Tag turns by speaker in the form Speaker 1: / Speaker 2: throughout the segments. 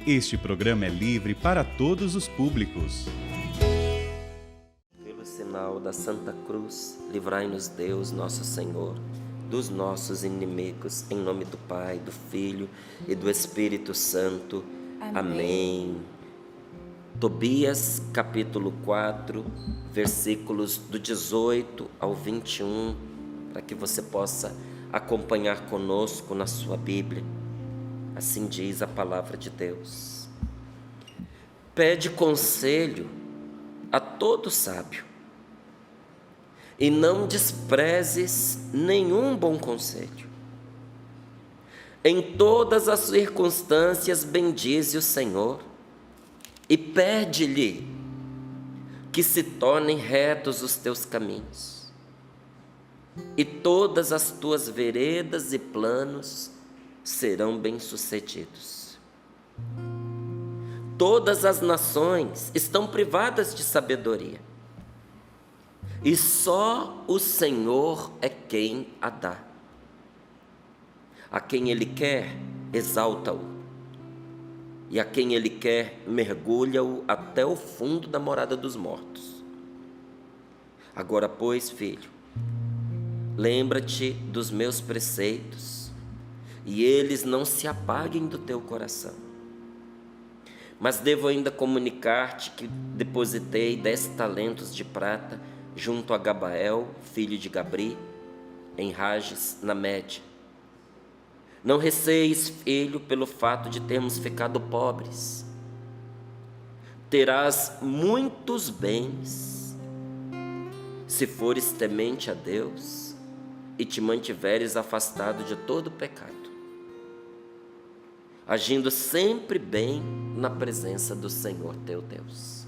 Speaker 1: Este programa é livre para todos os públicos.
Speaker 2: Pelo sinal da Santa Cruz, livrai-nos Deus, nosso Senhor, dos nossos inimigos, em nome do Pai, do Filho e do Espírito Santo. Amém. Tobias, capítulo 4, versículos do 18 ao 21, para que você possa acompanhar conosco na sua Bíblia. Assim diz a palavra de Deus. Pede conselho a todo sábio, e não desprezes nenhum bom conselho. Em todas as circunstâncias bendize o Senhor, e pede-lhe que se tornem retos os teus caminhos, e todas as tuas veredas e planos serão bem-sucedidos. Todas as nações estão privadas de sabedoria, e só o Senhor é quem a dá. A quem Ele quer, exalta-o, e a quem Ele quer, mergulha-o até o fundo da morada dos mortos. Agora, pois, filho, lembra-te dos meus preceitos, e eles não se apaguem do teu coração. Mas devo ainda comunicar-te que depositei 10 talentos de prata junto a Gabael, filho de Gabri, em Rages, na Média. Não receis, filho, pelo fato de termos ficado pobres. Terás muitos bens, se fores temente a Deus e te mantiveres afastado de todo pecado, agindo sempre bem na presença do Senhor teu Deus.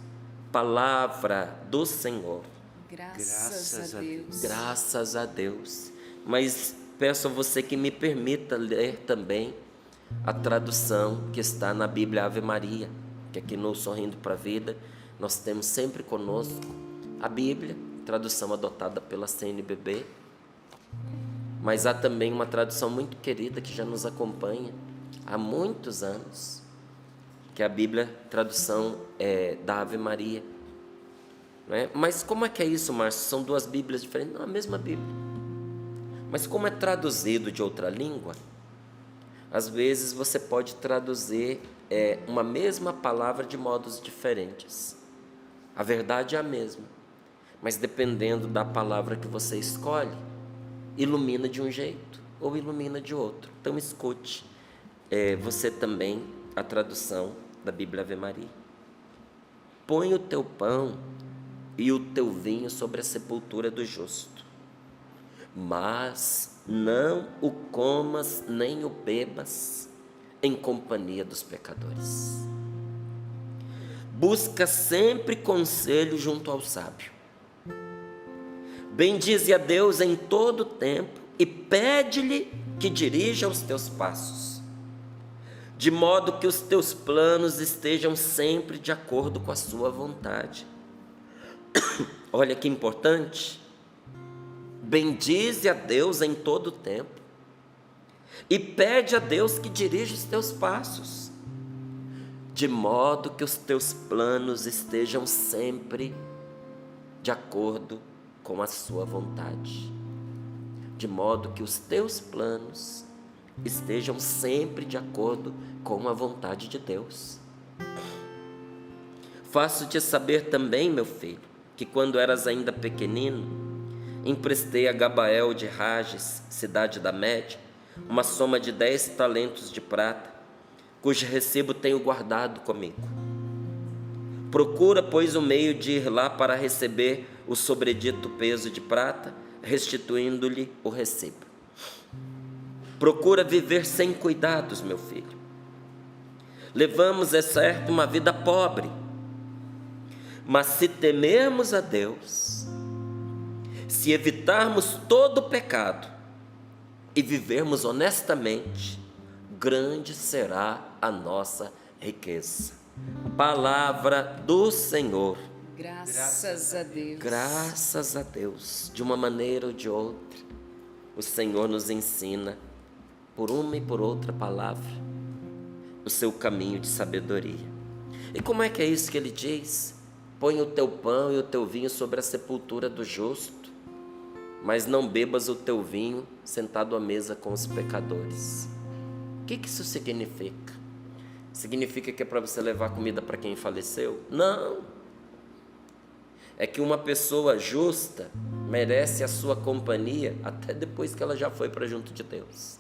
Speaker 2: Palavra do Senhor.
Speaker 3: Graças a Deus.
Speaker 2: Graças a Deus. Mas peço a você que me permita ler também a tradução que está na Bíblia Ave Maria, que aqui no Sorrindo para a Vida nós temos sempre conosco a Bíblia, tradução adotada pela CNBB, mas há também uma tradução muito querida que já nos acompanha há muitos anos, que é a Bíblia, tradução da Ave Maria. Não é? Mas como é que é isso, Márcio? São duas Bíblias diferentes? Não, a mesma Bíblia. Mas como é traduzido de outra língua, às vezes você pode traduzir uma mesma palavra de modos diferentes. A verdade é a mesma, mas dependendo da palavra que você escolhe, ilumina de um jeito ou ilumina de outro. Então escute você também a tradução da Bíblia Ave Maria. Põe o teu pão e o teu vinho sobre a sepultura do justo, mas não o comas nem o bebas em companhia dos pecadores. Busca sempre conselho junto ao sábio. Bendize a Deus em todo o tempo e pede-lhe que dirija os teus passos, de modo que os teus planos estejam sempre de acordo com a sua vontade. Olha que importante. Bendize a Deus em todo o tempo e pede a Deus que dirija os teus passos, de modo que os teus planos estejam sempre de acordo com a sua vontade. De modo que os teus planos estejam sempre de acordo com a vontade de Deus. Faço-te saber também, meu filho, que quando eras ainda pequenino, emprestei a Gabael de Rages, cidade da Média, uma soma de 10 talentos de prata, cujo recibo tenho guardado comigo. Procura, pois, o meio de ir lá para receber o sobredito peso de prata, restituindo-lhe o recibo. Procura viver sem cuidados, meu filho. Levamos, é certo, uma vida pobre, mas se temermos a Deus, se evitarmos todo o pecado e vivermos honestamente, grande será a nossa riqueza. Palavra do Senhor.
Speaker 3: Graças a Deus.
Speaker 2: Graças a Deus. De uma maneira ou de outra, o Senhor nos ensina, por uma e por outra palavra, o seu caminho de sabedoria. E como é que é isso que ele diz? Põe o teu pão e o teu vinho sobre a sepultura do justo, mas não bebas o teu vinho sentado à mesa com os pecadores. O que isso significa? Significa que é para você levar comida para quem faleceu? Não. É que uma pessoa justa merece a sua companhia até depois que ela já foi para junto de Deus.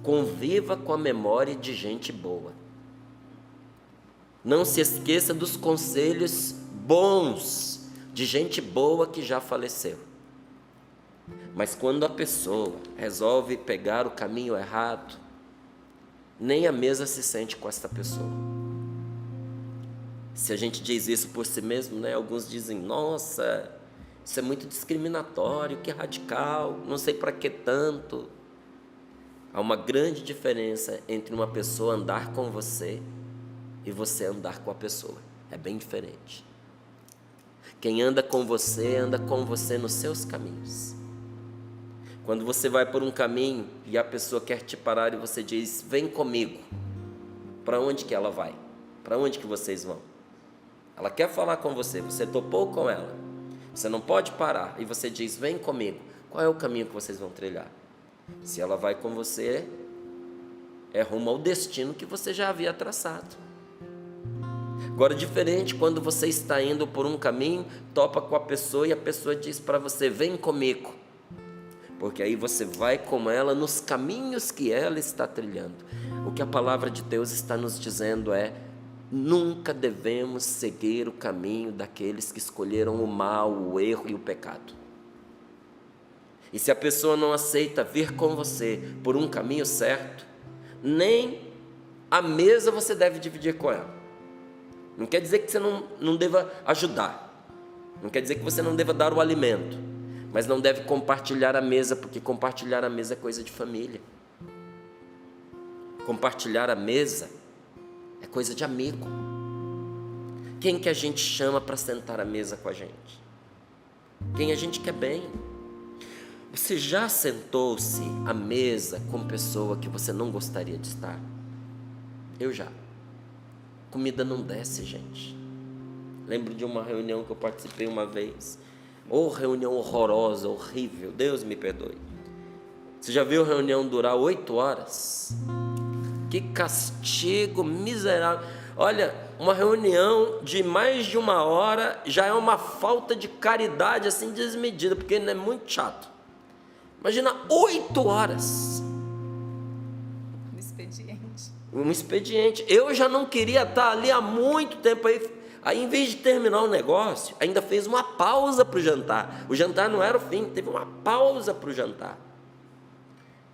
Speaker 2: Conviva com a memória de gente boa. Não se esqueça dos conselhos bons de gente boa que já faleceu. Mas quando a pessoa resolve pegar o caminho errado, nem a mesa se sente com esta pessoa. Se a gente diz isso por si mesmo, né? Alguns dizem, nossa, isso é muito discriminatório, que radical, não sei para que tanto. Há uma grande diferença entre uma pessoa andar com você e você andar com a pessoa. É bem diferente. Quem anda com você nos seus caminhos. Quando você vai por um caminho e a pessoa quer te parar e você diz, vem comigo. Para onde que ela vai? Para onde que vocês vão? Ela quer falar com você, você topou com ela. Você não pode parar e você diz, vem comigo. Qual é o caminho que vocês vão trilhar? Se ela vai com você, é rumo ao destino que você já havia traçado. Agora, diferente quando você está indo por um caminho, topa com a pessoa e a pessoa diz para você, vem comigo. Porque aí você vai com ela nos caminhos que ela está trilhando. O que a palavra de Deus está nos dizendo é, nunca devemos seguir o caminho daqueles que escolheram o mal, o erro e o pecado. E se a pessoa não aceita vir com você por um caminho certo, nem a mesa você deve dividir com ela. Não quer dizer que você não deva ajudar. Não quer dizer que você não deva dar o alimento. Mas não deve compartilhar a mesa, porque compartilhar a mesa é coisa de família. Compartilhar a mesa é coisa de amigo. Quem que a gente chama para sentar à mesa com a gente? Quem a gente quer bem. Você já sentou-se à mesa com pessoa que você não gostaria de estar? Eu já. Comida não desce, gente. Lembro de uma reunião que eu participei uma vez. Reunião horrorosa, horrível. Deus me perdoe. Você já viu reunião durar 8 horas? Que castigo miserável. Olha, uma reunião de mais de 1 hora já é uma falta de caridade assim desmedida, porque é muito chato. Imagina 8 horas. Um expediente. Eu já não queria estar ali há muito tempo. Aí em vez de terminar o negócio, ainda fez uma pausa para o jantar. O jantar não era o fim, teve uma pausa para o jantar.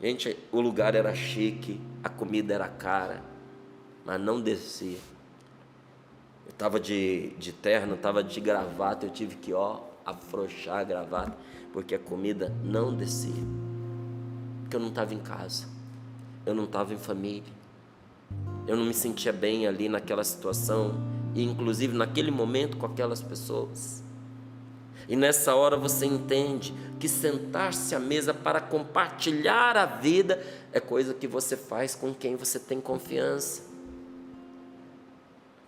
Speaker 2: Gente, o lugar era chique, a comida era cara, mas não descia. Eu estava de terno, estava de gravata, eu tive que afrouxar a gravata, porque a comida não descia. Porque eu não estava em casa, eu não estava em família. Eu não me sentia bem ali naquela situação, e inclusive naquele momento com aquelas pessoas. E nessa hora você entende que sentar-se à mesa para compartilhar a vida é coisa que você faz com quem você tem confiança.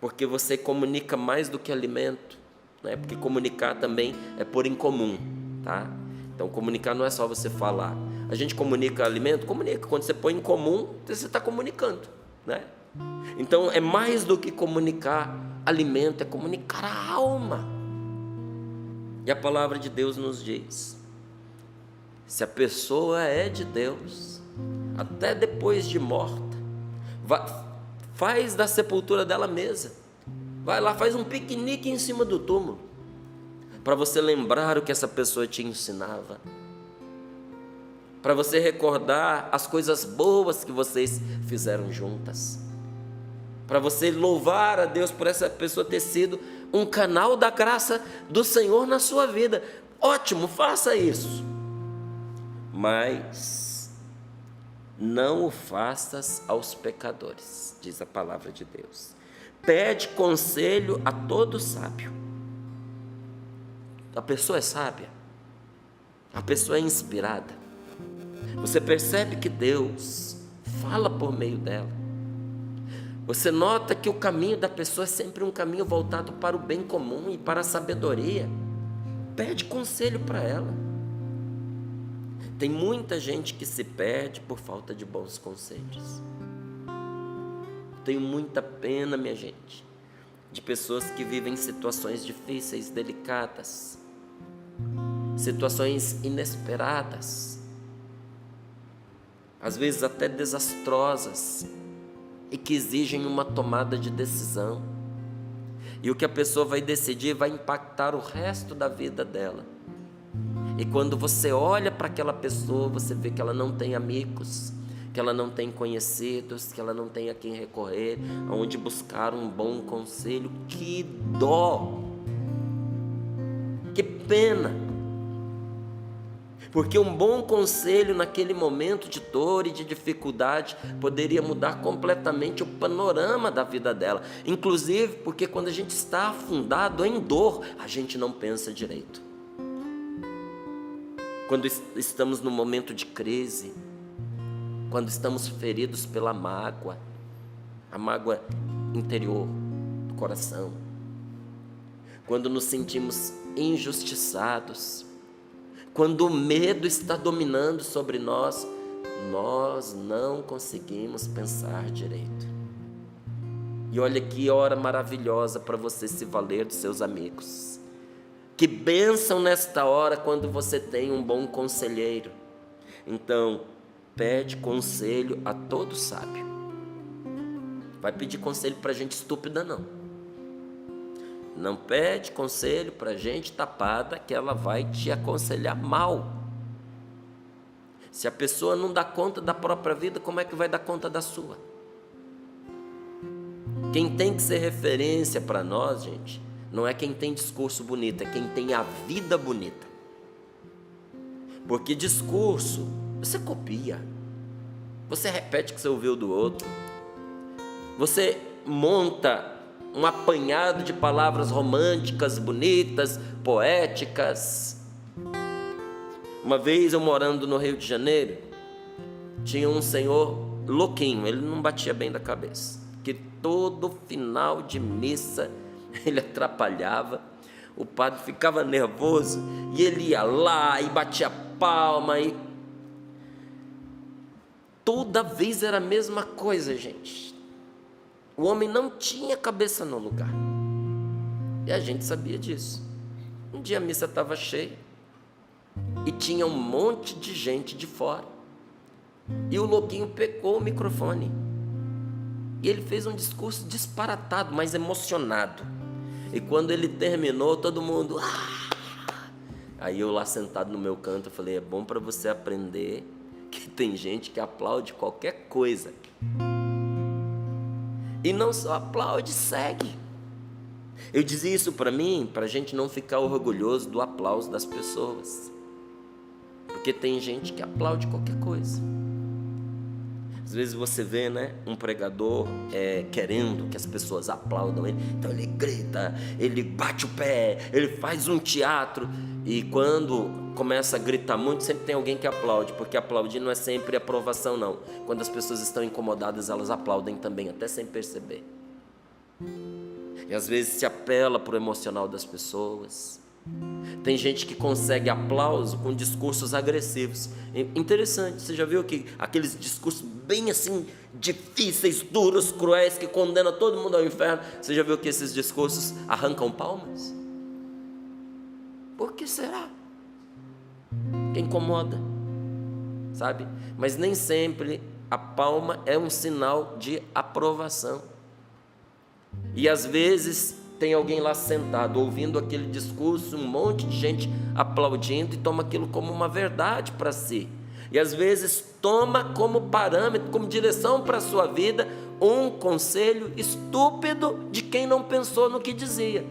Speaker 2: Porque você comunica mais do que alimento, né? Porque comunicar também é pôr em comum, tá? Então comunicar não é só você falar. A gente comunica alimento? Comunica. Quando você põe em comum, você está comunicando, né? Então é mais do que comunicar alimento, é comunicar a alma. E a palavra de Deus nos diz, se a pessoa é de Deus, até depois de morta, faz da sepultura dela mesa, vai lá, faz um piquenique em cima do túmulo, para você lembrar o que essa pessoa te ensinava, para você recordar as coisas boas que vocês fizeram juntas, para você louvar a Deus por essa pessoa ter sido um canal da graça do Senhor na sua vida. Ótimo, faça isso. Mas não o faças aos pecadores, diz a palavra de Deus. Pede conselho a todo sábio. A pessoa é sábia, a pessoa é inspirada. Você percebe que Deus fala por meio dela. Você nota que o caminho da pessoa é sempre um caminho voltado para o bem comum e para a sabedoria. Pede conselho para ela. Tem muita gente que se perde por falta de bons conselhos. Tenho muita pena, minha gente, de pessoas que vivem situações difíceis, delicadas, situações inesperadas, às vezes até desastrosas, e que exigem uma tomada de decisão. E o que a pessoa vai decidir vai impactar o resto da vida dela. E quando você olha para aquela pessoa, você vê que ela não tem amigos, que ela não tem conhecidos, que ela não tem a quem recorrer, aonde buscar um bom conselho. Que dó! Que pena! Porque um bom conselho naquele momento de dor e de dificuldade poderia mudar completamente o panorama da vida dela. Inclusive porque quando a gente está afundado em dor, a gente não pensa direito. Quando estamos num momento de crise, quando estamos feridos pela mágoa, a mágoa interior do coração, quando nos sentimos injustiçados, quando o medo está dominando sobre nós, nós não conseguimos pensar direito. E olha que hora maravilhosa para você se valer dos seus amigos. Que bênção nesta hora quando você tem um bom conselheiro. Então, pede conselho a todo sábio. Vai pedir conselho para gente estúpida, não. Não pede conselho para gente tapada, que ela vai te aconselhar mal. Se a pessoa não dá conta da própria vida, como é que vai dar conta da sua? Quem tem que ser referência para nós, gente, não é quem tem discurso bonito, é quem tem a vida bonita. Porque discurso, você copia, você repete o que você ouviu do outro, você monta um apanhado de palavras românticas, bonitas, poéticas. Uma vez eu morando no Rio de Janeiro, tinha um senhor louquinho, ele não batia bem da cabeça, que todo final de missa ele atrapalhava, o padre ficava nervoso e ele ia lá e batia palma e toda vez era a mesma coisa, gente. O homem não tinha cabeça no lugar. E a gente sabia disso. Um dia a missa estava cheia e tinha um monte de gente de fora. E o louquinho pegou o microfone. E ele fez um discurso disparatado, mas emocionado. E quando ele terminou, todo mundo... Aí eu lá sentado no meu canto, eu falei, é bom para você aprender que tem gente que aplaude qualquer coisa. E não só aplaude, segue. Eu dizia isso para mim, para a gente não ficar orgulhoso do aplauso das pessoas. Porque tem gente que aplaude qualquer coisa. Às vezes você vê, né, um pregador querendo que as pessoas aplaudam ele. Então ele grita, ele bate o pé, ele faz um teatro. E quando começa a gritar muito, sempre tem alguém que aplaude, porque aplaudir não é sempre aprovação, não. Quando as pessoas estão incomodadas, elas aplaudem também, até sem perceber. E às vezes se apela para o emocional das pessoas. Tem gente que consegue aplauso com discursos agressivos. Interessante, você já viu que aqueles discursos bem assim, difíceis, duros, cruéis, que condenam todo mundo ao inferno, você já viu que esses discursos arrancam palmas? Por que será? Que incomoda, sabe? Mas nem sempre a palma é um sinal de aprovação. E às vezes tem alguém lá sentado, ouvindo aquele discurso, um monte de gente aplaudindo e toma aquilo como uma verdade para si. E às vezes toma como parâmetro, como direção para a sua vida, um conselho estúpido de quem não pensou no que dizia.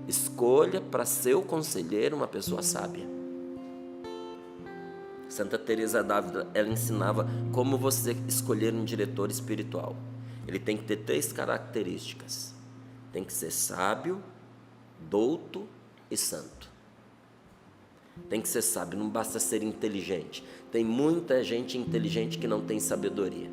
Speaker 2: Escolha para seu conselheiro uma pessoa sábia. Santa Teresa d'Ávila, ela ensinava como você escolher um diretor espiritual. Ele tem que ter 3 características. Tem que ser sábio, douto e santo. Tem que ser sábio, não basta ser inteligente. Tem muita gente inteligente que não tem sabedoria.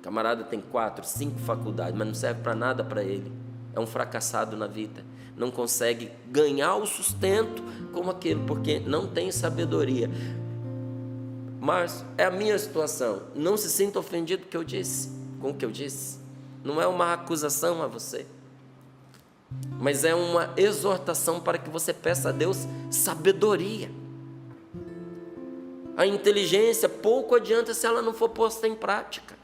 Speaker 2: O camarada tem 4, 5 faculdades, mas não serve para nada para ele. É um fracassado na vida. Não consegue ganhar o sustento como aquele, porque não tem sabedoria. Mas é a minha situação. Não se sinta ofendido com o que eu disse. Não é uma acusação a você, mas é uma exortação para que você peça a Deus sabedoria. A inteligência pouco adianta se ela não for posta em prática.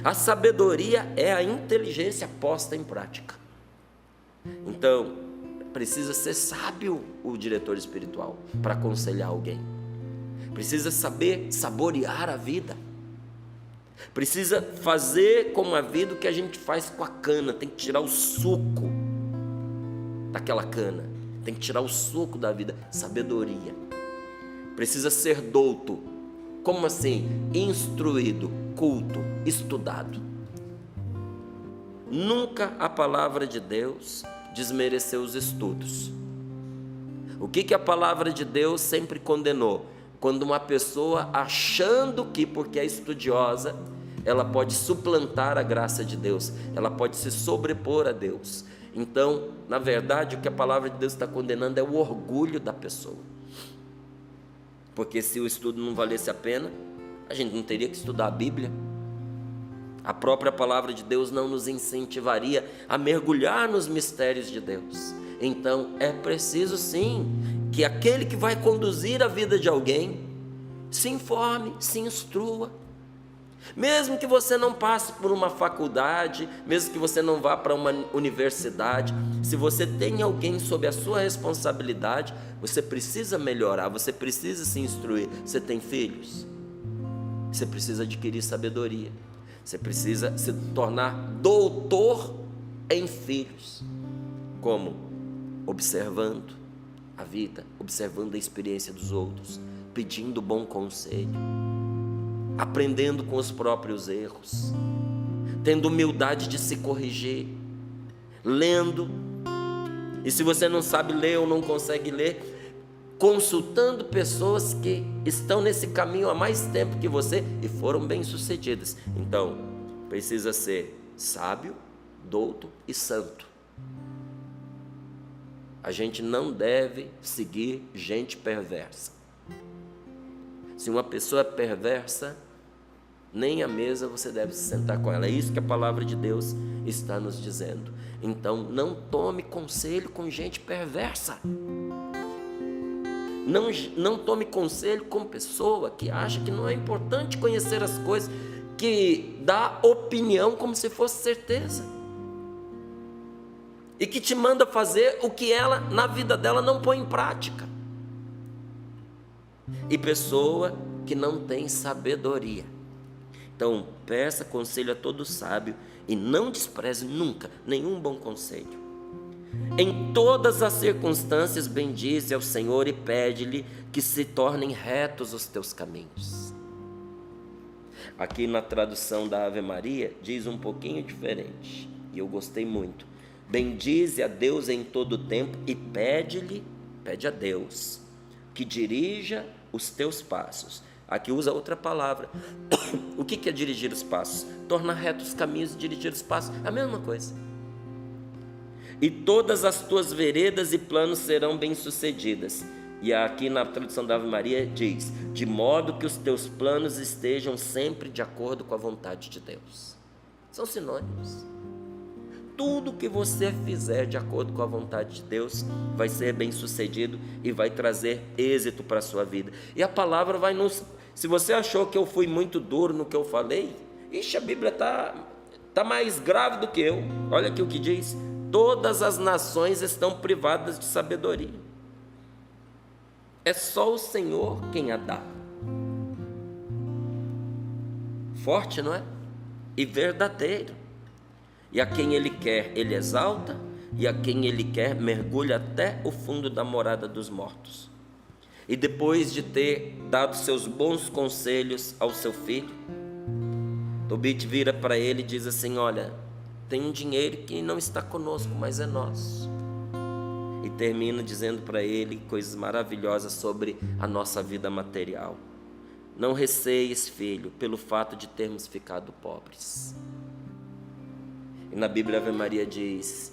Speaker 2: A sabedoria é a inteligência posta em prática. Então, precisa ser sábio o diretor espiritual para aconselhar alguém. Precisa saber saborear a vida. Precisa fazer com a vida o que a gente faz com a cana. Tem que tirar o suco daquela cana. Tem que tirar o suco da vida. Sabedoria. Precisa ser douto. Como assim? Instruído, culto, estudado. Nunca a palavra de Deus desmereceu os estudos. O que a palavra de Deus sempre condenou? Quando uma pessoa, achando que porque é estudiosa, ela pode suplantar a graça de Deus, ela pode se sobrepor a Deus. Então, na verdade, o que a palavra de Deus está condenando é o orgulho da pessoa. Porque se o estudo não valesse a pena, a gente não teria que estudar a Bíblia. A própria palavra de Deus não nos incentivaria a mergulhar nos mistérios de Deus. Então, é preciso sim que aquele que vai conduzir a vida de alguém se informe, se instrua. Mesmo que você não passe por uma faculdade, mesmo que você não vá para uma universidade, se você tem alguém sob a sua responsabilidade, você precisa melhorar, você precisa se instruir. Você tem filhos? Você precisa adquirir sabedoria. Você precisa se tornar doutor em filhos. Como? Observando a vida, observando a experiência dos outros, pedindo bom conselho, aprendendo com os próprios erros, tendo humildade de se corrigir, lendo, e se você não sabe ler ou não consegue ler, consultando pessoas que estão nesse caminho há mais tempo que você e foram bem-sucedidas. Então, precisa ser sábio, douto e santo. A gente não deve seguir gente perversa. Se uma pessoa é perversa, nem à mesa você deve se sentar com ela. É isso que a palavra de Deus está nos dizendo. Então, não tome conselho com gente perversa. Não tome conselho com pessoa que acha que não é importante conhecer as coisas, que dá opinião como se fosse certeza, e que te manda fazer o que ela, na vida dela, não põe em prática. E pessoa que não tem sabedoria. Então, peça conselho a todo sábio e não despreze nunca nenhum bom conselho. Em todas as circunstâncias, bendize ao Senhor e pede-lhe que se tornem retos os teus caminhos. Aqui na tradução da Ave Maria, diz um pouquinho diferente, e eu gostei muito. Bendize a Deus em todo o tempo e pede a Deus, que dirija os teus passos. Aqui usa outra palavra. O que é dirigir os passos? Tornar retos os caminhos e dirigir os passos. É a mesma coisa. E todas as tuas veredas e planos serão bem-sucedidas. E aqui na tradução da Ave Maria diz, de modo que os teus planos estejam sempre de acordo com a vontade de Deus. São sinônimos. Tudo que você fizer de acordo com a vontade de Deus vai ser bem-sucedido e vai trazer êxito para a sua vida. E a palavra vai nos... Se você achou que eu fui muito duro no que eu falei, a Bíblia está mais grave do que eu. Olha aqui o que diz. Todas as nações estão privadas de sabedoria. É só o Senhor quem a dá. Forte, não é? E verdadeiro. E a quem Ele quer, Ele exalta, e a quem Ele quer, mergulha até o fundo da morada dos mortos. E depois de ter dado seus bons conselhos ao seu filho, Tobit vira para ele e diz assim, olha, tem um dinheiro que não está conosco, mas é nosso. E termina dizendo para ele coisas maravilhosas sobre a nossa vida material. Não receis, filho, pelo fato de termos ficado pobres. E na Bíblia Ave Maria diz: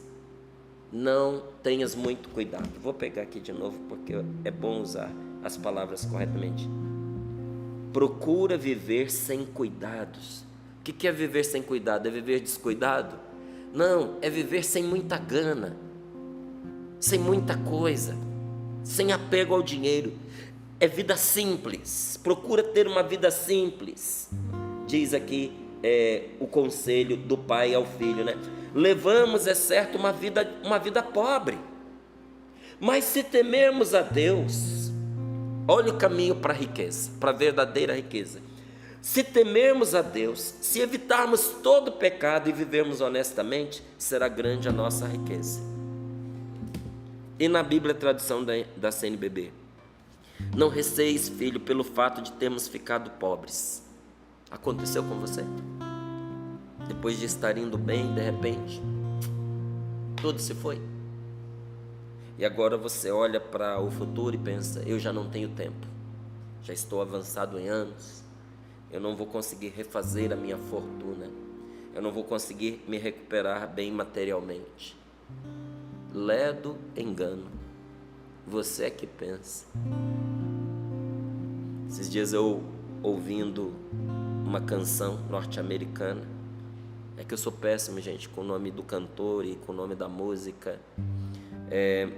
Speaker 2: não tenhas muito cuidado. Vou pegar aqui de novo porque é bom usar as palavras corretamente. Procura viver sem cuidados. O que é viver sem cuidado? É viver descuidado? Não, é viver sem muita gana, sem muita coisa, sem apego ao dinheiro. É vida simples. Procura ter uma vida simples. Diz aqui o conselho do pai ao filho, né? Levamos, é certo, uma vida pobre, mas se temermos a Deus, olha o caminho para a riqueza, para a verdadeira riqueza. Se temermos a Deus, se evitarmos todo pecado e vivermos honestamente, será grande a nossa riqueza. E na Bíblia, a tradução da CNBB: não receis, filho, pelo fato de termos ficado pobres. Aconteceu com você? Depois de estar indo bem, de repente, tudo se foi. E agora você olha para o futuro e pensa: eu já não tenho tempo, já estou avançado em anos, eu não vou conseguir refazer a minha fortuna, eu não vou conseguir me recuperar bem materialmente. Ledo engano, você é que pensa. Esses dias eu ouvindo uma canção norte-americana, é que eu sou péssimo, gente, com o nome do cantor e com o nome da música,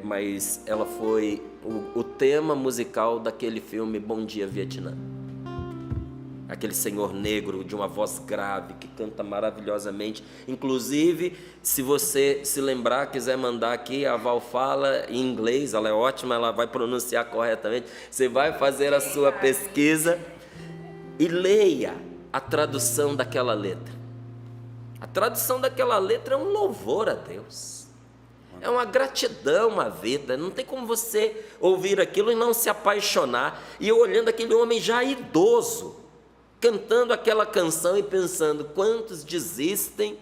Speaker 2: mas ela foi o tema musical daquele filme Bom Dia Vietnã. Aquele senhor negro de uma voz grave que canta maravilhosamente. Inclusive, se você se lembrar, quiser mandar aqui, a Val fala em inglês, ela é ótima, ela vai pronunciar corretamente. Você vai fazer a sua pesquisa e leia a tradução daquela letra. A tradução daquela letra é um louvor a Deus, é uma gratidão à vida. Não tem como você ouvir aquilo e não se apaixonar. E eu olhando aquele homem já idoso, cantando aquela canção e pensando: quantos desistem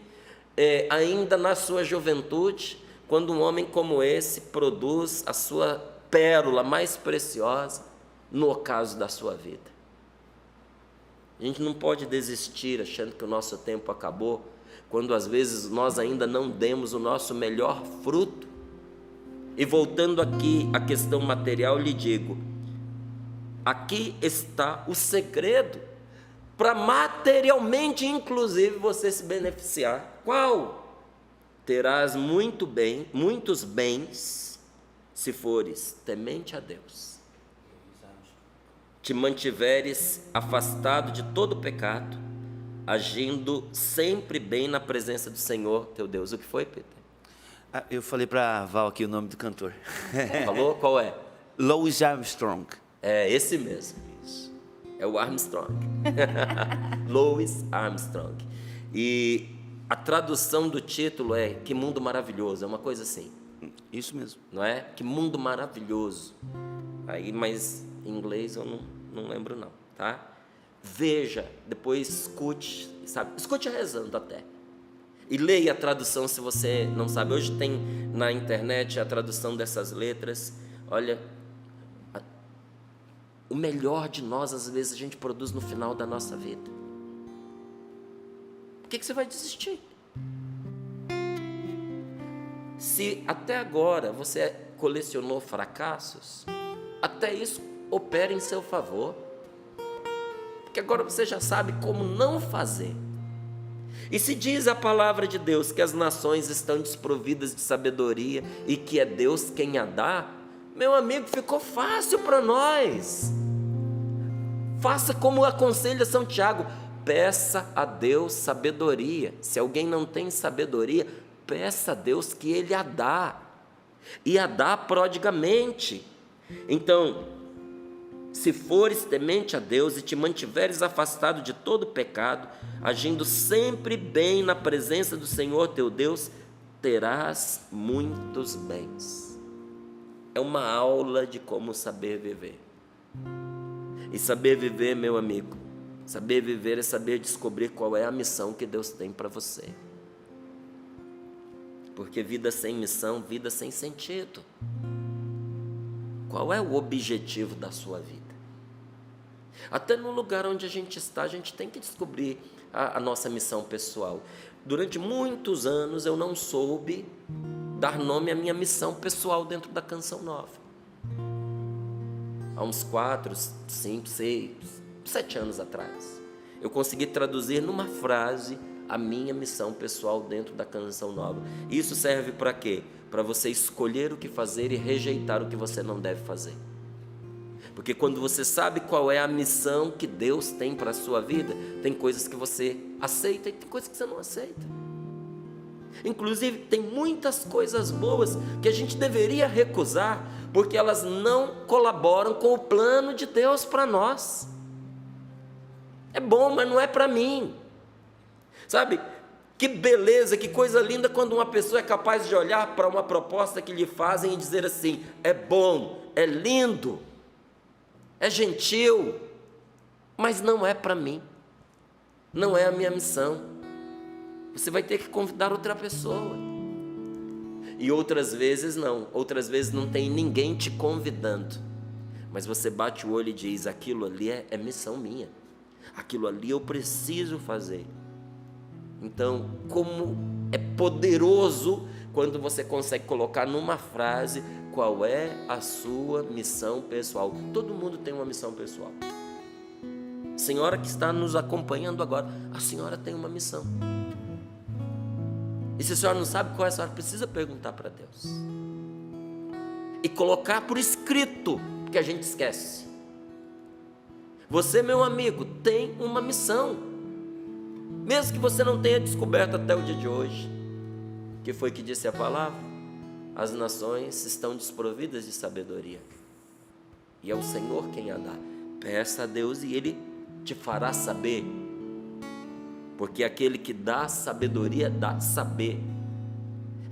Speaker 2: ainda na sua juventude, quando um homem como esse produz a sua pérola mais preciosa no ocaso da sua vida. A gente não pode desistir achando que o nosso tempo acabou, quando às vezes nós ainda não demos o nosso melhor fruto. E voltando aqui à questão material, lhe digo: aqui está o segredo para materialmente, inclusive, você se beneficiar. Qual? Terás muitos bens, se fores temente a Deus, te mantiveres afastado de todo pecado, agindo sempre bem na presença do Senhor teu Deus. O que foi, Peter?
Speaker 4: Eu falei para a Val aqui o nome do cantor.
Speaker 2: Falou? Qual é?
Speaker 4: Louis Armstrong.
Speaker 2: É esse mesmo. É o Armstrong. Louis Armstrong. E a tradução do título é Que Mundo Maravilhoso. É uma coisa assim.
Speaker 4: Isso mesmo.
Speaker 2: Não é? Que mundo maravilhoso. Aí, mas em inglês eu não lembro não, tá? Veja, depois escute, sabe? Escute rezando até. E leia a tradução se você não sabe. Hoje tem na internet a tradução dessas letras. Olha, o melhor de nós, às vezes, a gente produz no final da nossa vida. Por que você vai desistir? Se até agora você colecionou fracassos, até isso opera em seu favor. Porque agora você já sabe como não fazer. E se diz a palavra de Deus que as nações estão desprovidas de sabedoria e que é Deus quem a dá, meu amigo, ficou fácil para nós. Faça como aconselha São Tiago: peça a Deus sabedoria. Se alguém não tem sabedoria, peça a Deus que Ele a dá, e a dá prodigamente. Então, se fores temente a Deus e te mantiveres afastado de todo pecado, agindo sempre bem na presença do Senhor teu Deus, terás muitos bens. É uma aula de como saber viver. E saber viver, meu amigo, saber viver é saber descobrir qual é a missão que Deus tem para você. Porque vida sem missão, vida sem sentido. Qual é o objetivo da sua vida? Até no lugar onde a gente está, a gente tem que descobrir a nossa missão pessoal. Durante muitos anos eu não soube dar nome à minha missão pessoal dentro da Canção Nova. Há uns 4, 5, 6, 7 anos atrás, eu consegui traduzir numa frase a minha missão pessoal dentro da Canção Nova. Isso serve para quê? Para você escolher o que fazer e rejeitar o que você não deve fazer. Porque quando você sabe qual é a missão que Deus tem para a sua vida, tem coisas que você aceita e tem coisas que você não aceita. Inclusive, tem muitas coisas boas que a gente deveria recusar, porque elas não colaboram com o plano de Deus para nós. É bom, mas não é para mim. Sabe, que beleza, que coisa linda quando uma pessoa é capaz de olhar para uma proposta que lhe fazem e dizer assim: é bom, é lindo, é gentil, mas não é para mim, não é a minha missão. Você vai ter que convidar outra pessoa. E outras vezes não tem ninguém te convidando, mas você bate o olho e diz: aquilo ali é missão minha, aquilo ali eu preciso fazer. Então, como é poderoso quando você consegue colocar numa frase qual é a sua missão pessoal. Todo mundo tem uma missão pessoal. A senhora que está nos acompanhando agora, a senhora tem uma missão. E se a senhora não sabe qual é, a senhora precisa perguntar para Deus. E colocar por escrito, porque a gente esquece. Você, meu amigo, tem uma missão. Mesmo que você não tenha descoberto até o dia de hoje, que foi que disse a palavra: as nações estão desprovidas de sabedoria, e é o Senhor quem a dá. Peça a Deus e Ele te fará saber, porque aquele que dá sabedoria dá saber.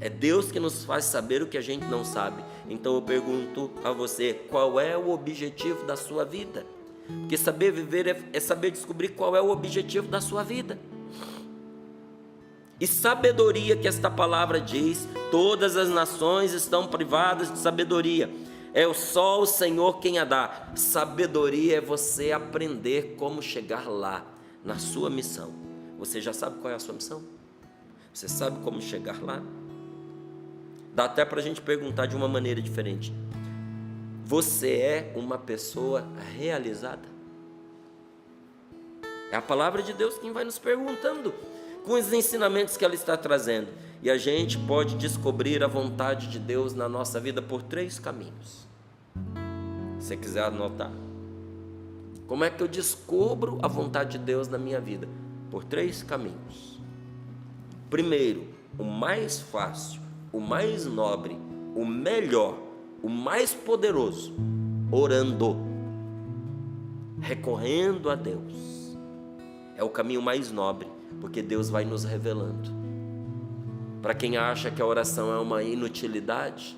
Speaker 2: É Deus que nos faz saber o que a gente não sabe. Então eu pergunto a você: qual é o objetivo da sua vida? Porque saber viver é saber descobrir qual é o objetivo da sua vida. E sabedoria, que esta palavra diz, todas as nações estão privadas de sabedoria. É só o Senhor quem a dá. Sabedoria é você aprender como chegar lá, na sua missão. Você já sabe qual é a sua missão? Você sabe como chegar lá? Dá até para a gente perguntar de uma maneira diferente: você é uma pessoa realizada? É a palavra de Deus quem vai nos perguntando, com os ensinamentos que ela está trazendo. E a gente pode descobrir a vontade de Deus na nossa vida por 3 caminhos. Se você quiser anotar. Como é que eu descubro a vontade de Deus na minha vida? Por 3 caminhos. Primeiro, o mais fácil, o mais nobre, o melhor, o mais poderoso: orando, recorrendo a Deus. É o caminho mais nobre, porque Deus vai nos revelando. Para quem acha que a oração é uma inutilidade,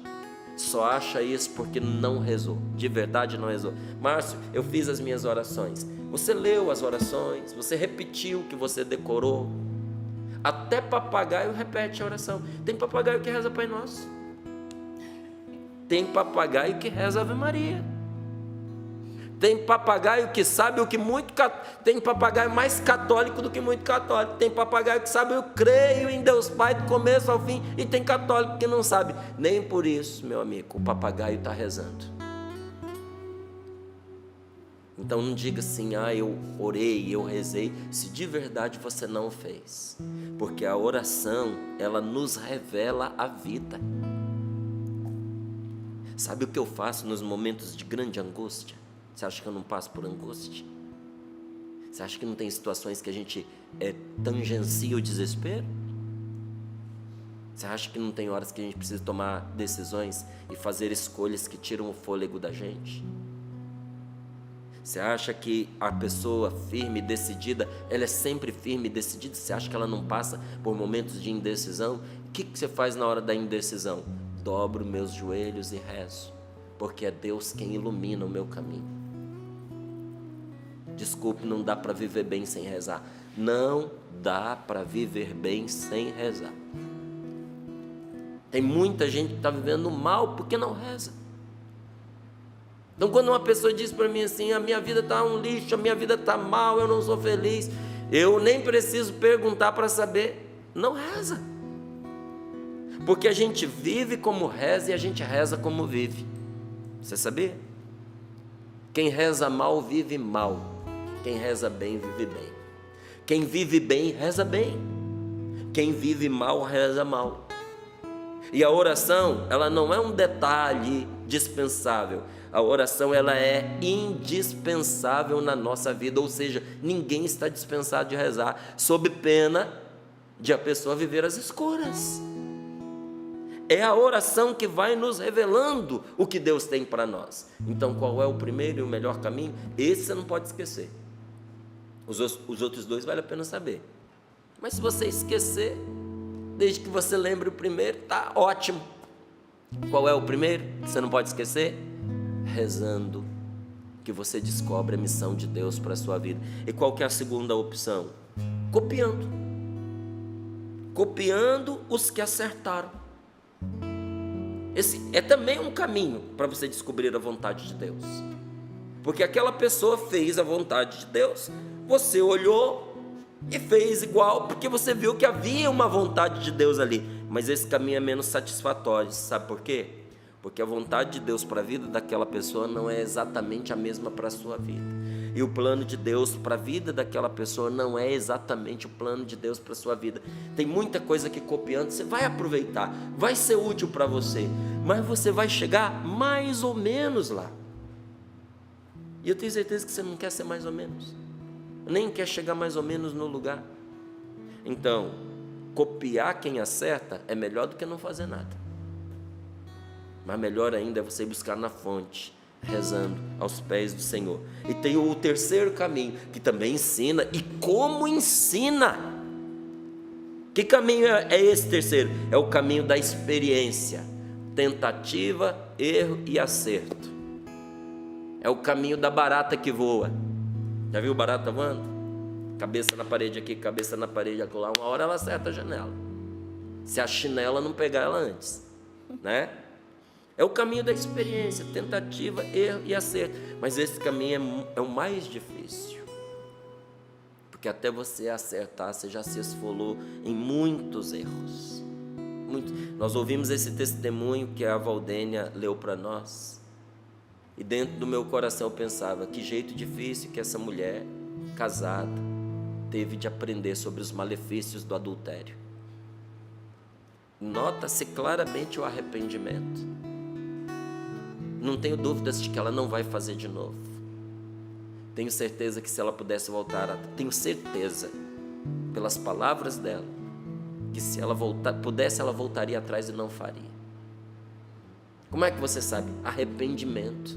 Speaker 2: só acha isso porque não rezou, de verdade não rezou. Márcio, eu fiz as minhas orações. Você leu as orações, você repetiu o que você decorou. Até papagaio repete a oração. Tem papagaio que reza Pai Nosso, tem papagaio que reza Ave Maria, tem papagaio que sabe o que muito... Tem papagaio mais católico do que muito católico. Tem papagaio que sabe: eu creio em Deus Pai do começo ao fim. E tem católico que não sabe. Nem por isso, meu amigo, o papagaio está rezando. Então não diga assim: eu orei, eu rezei, se de verdade você não fez. Porque a oração, ela nos revela a vida. Sabe o que eu faço nos momentos de grande angústia? Você acha que eu não passo por angústia? Você acha que não tem situações que a gente tangencia o desespero? Você acha que não tem horas que a gente precisa tomar decisões e fazer escolhas que tiram o fôlego da gente? Você acha que a pessoa firme e decidida, ela é sempre firme e decidida? Você acha que ela não passa por momentos de indecisão? O que você faz na hora da indecisão? Dobro meus joelhos e rezo, porque é Deus quem ilumina o meu caminho. Desculpe, não dá para viver bem sem rezar. Não dá para viver bem sem rezar. Tem muita gente que está vivendo mal porque não reza. Então, quando uma pessoa diz para mim assim, a minha vida está um lixo, a minha vida está mal, eu não sou feliz, eu nem preciso perguntar para saber, não reza. Porque a gente vive como reza e a gente reza como vive. Você sabia? Quem reza mal, vive mal. Quem reza bem, vive bem. Quem vive bem, reza bem. Quem vive mal, reza mal. E a oração, ela não é um detalhe dispensável. A oração, ela é indispensável na nossa vida. Ou seja, ninguém está dispensado de rezar, sob pena de a pessoa viver às escuras. É a oração que vai nos revelando o que Deus tem para nós. Então, qual é o primeiro e o melhor caminho? Esse você não pode esquecer. Os outros dois vale a pena saber. Mas se você esquecer, desde que você lembre o primeiro, está ótimo. Qual é o primeiro que você não pode esquecer? Rezando, que você descobre a missão de Deus para a sua vida. E qual que é a segunda opção? Copiando. Copiando os que acertaram. Esse é também um caminho para você descobrir a vontade de Deus. Porque aquela pessoa fez a vontade de Deus, você olhou e fez igual, porque você viu que havia uma vontade de Deus ali. Mas esse caminho é menos satisfatório, sabe por quê? Porque a vontade de Deus para a vida daquela pessoa não é exatamente a mesma para a sua vida. E o plano de Deus para a vida daquela pessoa não é exatamente o plano de Deus para a sua vida. Tem muita coisa que copiando, você vai aproveitar, vai ser útil para você, mas você vai chegar mais ou menos lá. E eu tenho certeza que você não quer ser mais ou menos, nem quer chegar mais ou menos no lugar. Então, copiar quem acerta é melhor do que não fazer nada. Mas melhor ainda é você ir buscar na fonte, rezando aos pés do Senhor. E tem o terceiro caminho, que também ensina, e como ensina. Que caminho é esse terceiro? É o caminho da experiência, tentativa, erro e acerto. É o caminho da barata que voa. Já viu barata voando? Cabeça na parede aqui, cabeça na parede acolá. Uma hora ela acerta a janela, se a chinela não pegar ela antes, né? É o caminho da experiência, tentativa, erro e acerto. Mas esse caminho é o mais difícil. Porque até você acertar, você já se esfolou em muitos erros. Nós ouvimos esse testemunho que a Valdênia leu para nós. E dentro do meu coração eu pensava, que jeito difícil que essa mulher casada teve de aprender sobre os malefícios do adultério. Nota-se claramente o arrependimento. Não tenho dúvidas de que ela não vai fazer de novo. Tenho certeza que se ela pudesse voltar, tenho certeza, pelas palavras dela, que se ela pudesse, ela voltaria atrás e não faria. Como é que você sabe? Arrependimento.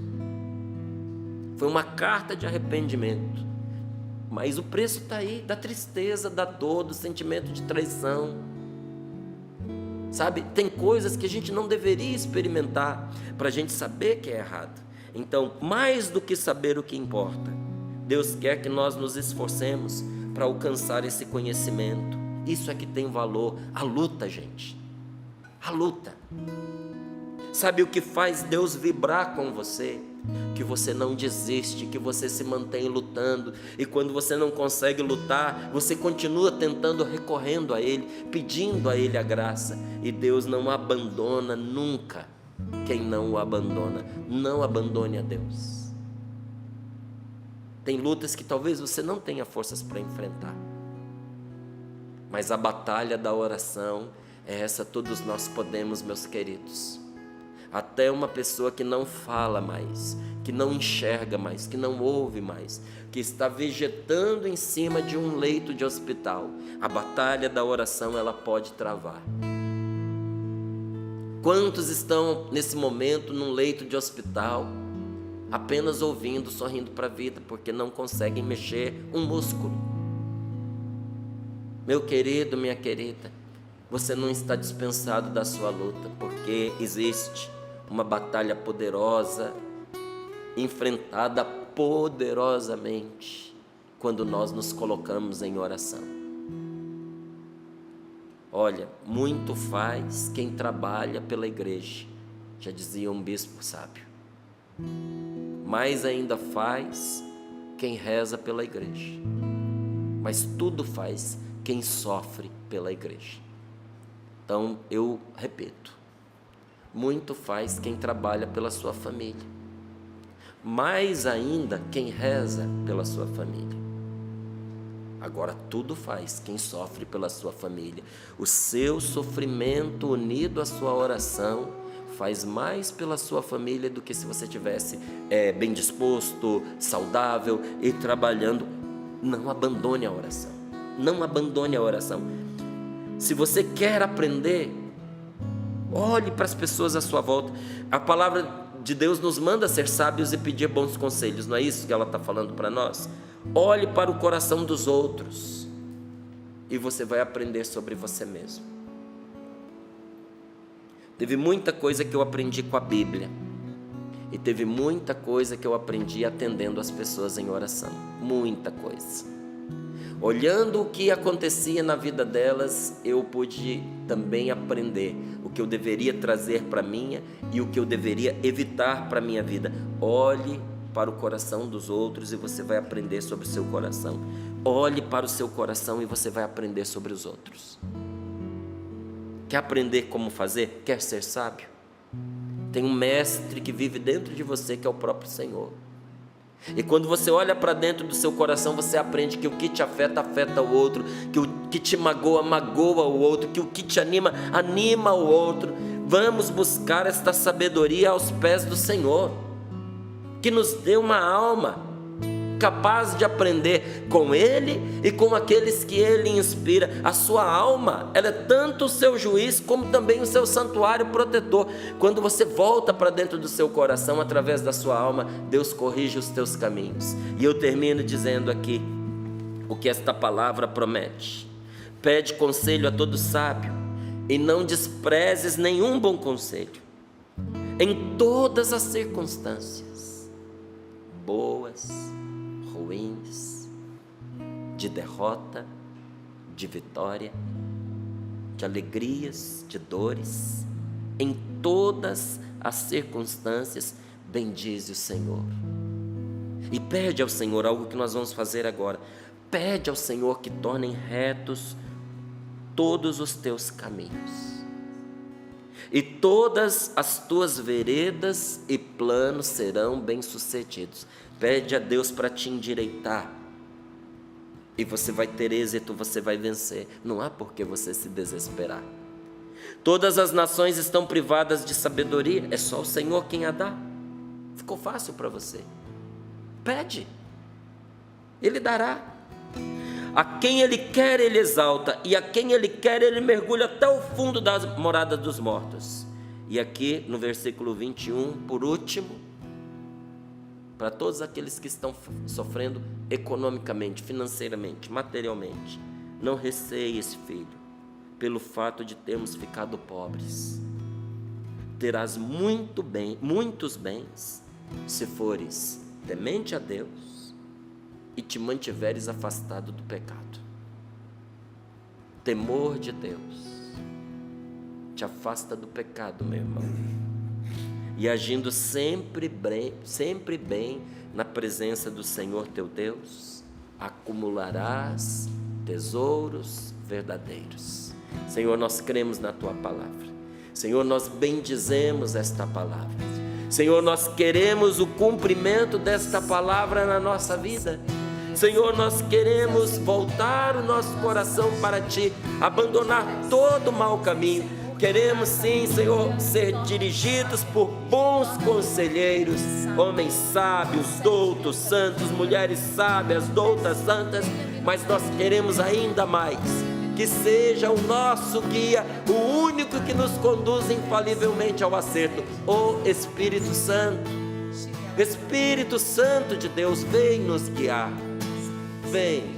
Speaker 2: Foi uma carta de arrependimento. Mas o preço está aí, da tristeza, da dor, do sentimento de traição. Sabe, tem coisas que a gente não deveria experimentar para a gente saber que é errado. Então, mais do que saber o que importa, Deus quer que nós nos esforcemos para alcançar esse conhecimento. Isso é que tem valor. A luta, gente. A luta. Sabe o que faz Deus vibrar com você? Que você não desiste, que você se mantém lutando. E quando você não consegue lutar, você continua tentando, recorrendo a Ele, pedindo a Ele a graça. E Deus não abandona nunca quem não o abandona. Não abandone a Deus. Tem lutas que talvez você não tenha forças para enfrentar. Mas a batalha da oração é essa, todos nós podemos, meus queridos. Até uma pessoa que não fala mais, que não enxerga mais, que não ouve mais, que está vegetando em cima de um leito de hospital, a batalha da oração ela pode travar. Quantos estão nesse momento num leito de hospital, apenas ouvindo, sorrindo para a vida, porque não conseguem mexer um músculo? Meu querido, minha querida, você não está dispensado da sua luta, porque existe uma batalha poderosa, enfrentada poderosamente, quando nós nos colocamos em oração. Olha, muito faz quem trabalha pela igreja, já dizia um bispo sábio. mais ainda faz quem reza pela igreja, mas tudo faz quem sofre pela igreja. Então eu repito, muito faz quem trabalha pela sua família, mais ainda quem reza pela sua família. Agora tudo faz quem sofre pela sua família. O seu sofrimento unido à sua oração faz mais pela sua família do que se você tivesse bem disposto, saudável e trabalhando. Não abandone a oração. Não abandone a oração. Se você quer aprender, olhe para as pessoas à sua volta. A palavra de Deus nos manda ser sábios e pedir bons conselhos. Não é isso que ela está falando para nós? Olhe para o coração dos outros e você vai aprender sobre você mesmo. Teve muita coisa que eu aprendi com a Bíblia e teve muita coisa que eu aprendi atendendo as pessoas em oração. Muita coisa. Olhando o que acontecia na vida delas, eu pude também aprender o que eu deveria trazer para a minha e o que eu deveria evitar para a minha vida. Olhe para o coração dos outros e você vai aprender sobre o seu coração. Olhe para o seu coração e você vai aprender sobre os outros. Quer aprender como fazer? Quer ser sábio? Tem um mestre que vive dentro de você, que é o próprio Senhor. E quando você olha para dentro do seu coração, você aprende que o que te afeta, afeta o outro, que o que te magoa, magoa o outro, que o que te anima, anima o outro. Vamos buscar esta sabedoria aos pés do Senhor, que nos dê uma alma capaz de aprender com Ele e com aqueles que Ele inspira. A sua alma, ela é tanto o seu juiz como também o seu santuário protetor. Quando você volta para dentro do seu coração, através da sua alma, Deus corrige os teus caminhos. E eu termino dizendo aqui o que esta palavra promete: pede conselho a todo sábio e não desprezes nenhum bom conselho, em todas as circunstâncias, boas, ruins, de derrota, de vitória, de alegrias, de dores, em todas as circunstâncias, bendize o Senhor. E pede ao Senhor algo que nós vamos fazer agora. Pede ao Senhor que tornem retos todos os teus caminhos, e todas as tuas veredas e planos serão bem-sucedidos. Pede a Deus para te endireitar, e você vai ter êxito, você vai vencer. Não há por que você se desesperar. Todas as nações estão privadas de sabedoria, é só o Senhor quem a dá. Ficou fácil para você. Pede, Ele dará. A quem Ele quer, Ele exalta, e a quem Ele quer, Ele mergulha até o fundo da morada dos mortos. E aqui no versículo 21, por último, para todos aqueles que estão sofrendo economicamente, financeiramente, materialmente, não receies, filho, pelo fato de termos ficado pobres. Terás muitos bens, se fores temente a Deus e te mantiveres afastado do pecado. Temor de Deus te afasta do pecado, meu irmão. E agindo sempre bem na presença do Senhor teu Deus, acumularás tesouros verdadeiros. Senhor, nós cremos na tua palavra. Senhor, nós bendizemos esta palavra. Senhor, nós queremos o cumprimento desta palavra na nossa vida. Senhor, nós queremos voltar o nosso coração para Ti, abandonar todo o mau caminho. Queremos sim, Senhor, ser dirigidos por bons conselheiros, homens sábios, doutos, santos, mulheres sábias, doutas, santas, mas nós queremos ainda mais que seja o nosso guia, o único que nos conduz infalivelmente ao acerto, o Espírito Santo. Espírito Santo de Deus, vem nos guiar, vem